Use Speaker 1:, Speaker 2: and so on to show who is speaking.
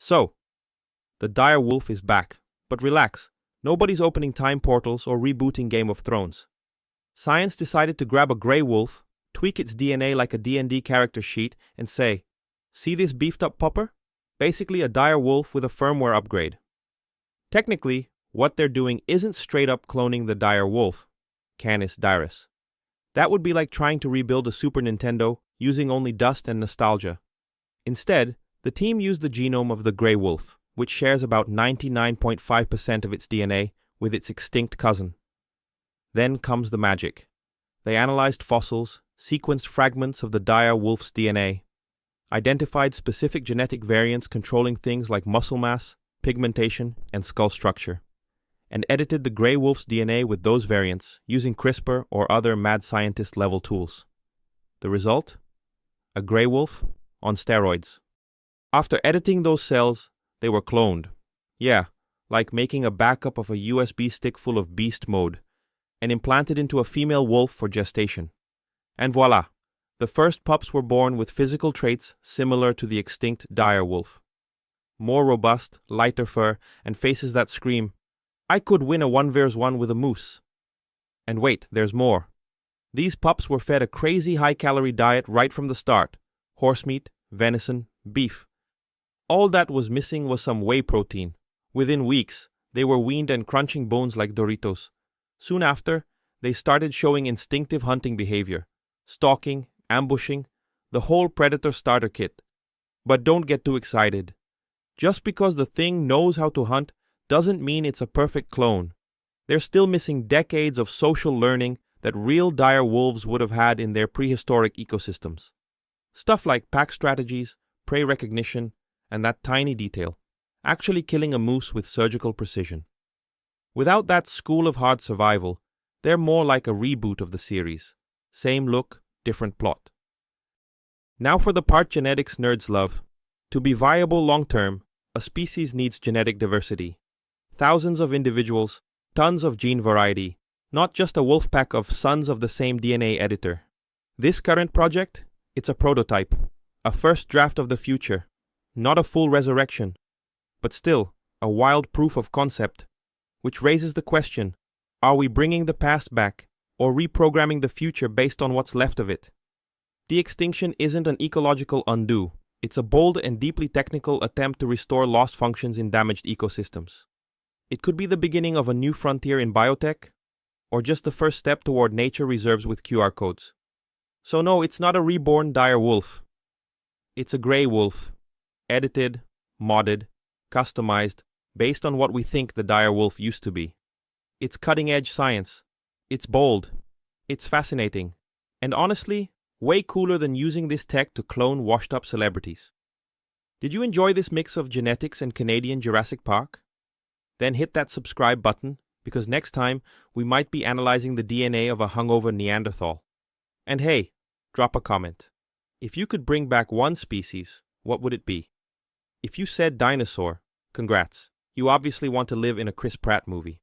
Speaker 1: So, the dire wolf is back. But relax, nobody's opening time portals or rebooting Game of Thrones. Science decided to grab a grey wolf, tweak its DNA like a D&D character sheet, and say, see this beefed up pupper? Basically a dire wolf with a firmware upgrade. Technically, what they're doing isn't straight up cloning the dire wolf, Canis dirus. That would be like trying to rebuild a Super Nintendo using only dust and nostalgia. Instead, the team used the genome of the grey wolf, which shares about 99.5% of its DNA with its extinct cousin. Then comes the magic. They analyzed fossils, sequenced fragments of the dire wolf's DNA, identified specific genetic variants controlling things like muscle mass, pigmentation, and skull structure, and edited the grey wolf's DNA with those variants using CRISPR or other mad scientist-level tools. The result? A grey wolf on steroids. After editing those cells, they were cloned. Yeah, like making a backup of a USB stick full of beast mode, and implanted into a female wolf for gestation. And voila! The first pups were born with physical traits similar to the extinct dire wolf. More robust, lighter fur, and faces that scream, I could win a 1v1 with a moose. And wait, there's more. These pups were fed a crazy high-calorie diet right from the start. Horse meat, venison, beef. All that was missing was some whey protein. Within weeks, they were weaned and crunching bones like Doritos. Soon after, they started showing instinctive hunting behavior. Stalking, ambushing, the whole predator starter kit. But don't get too excited. Just because the thing knows how to hunt doesn't mean it's a perfect clone. They're still missing decades of social learning that real dire wolves would have had in their prehistoric ecosystems. Stuff like pack strategies, prey recognition, and that tiny detail, actually killing a moose with surgical precision. Without that school of hard survival, they're more like a reboot of the series. Same look, different plot. Now for the part genetics nerds love. To be viable long-term, a species needs genetic diversity. Thousands of individuals, tons of gene variety, not just a wolf pack of sons of the same DNA editor. This current project, it's a prototype, a first draft of the future, not a full resurrection, but still a wild proof of concept, which raises the question, are we bringing the past back or reprogramming the future based on what's left of it? De-extinction isn't an ecological undo. It's a bold and deeply technical attempt to restore lost functions in damaged ecosystems. It could be the beginning of a new frontier in biotech, or just the first step toward nature reserves with QR codes. So no, it's not a reborn dire wolf. It's a grey wolf, edited, modded, customized, based on what we think the dire wolf used to be. It's cutting-edge science. It's bold. It's fascinating. And honestly, way cooler than using this tech to clone washed-up celebrities. Did you enjoy this mix of genetics and Canadian Jurassic Park? Then hit that subscribe button, because next time we might be analyzing the DNA of a hungover Neanderthal. And hey, drop a comment. If you could bring back one species, what would it be? If you said dinosaur, congrats. You obviously want to live in a Chris Pratt movie.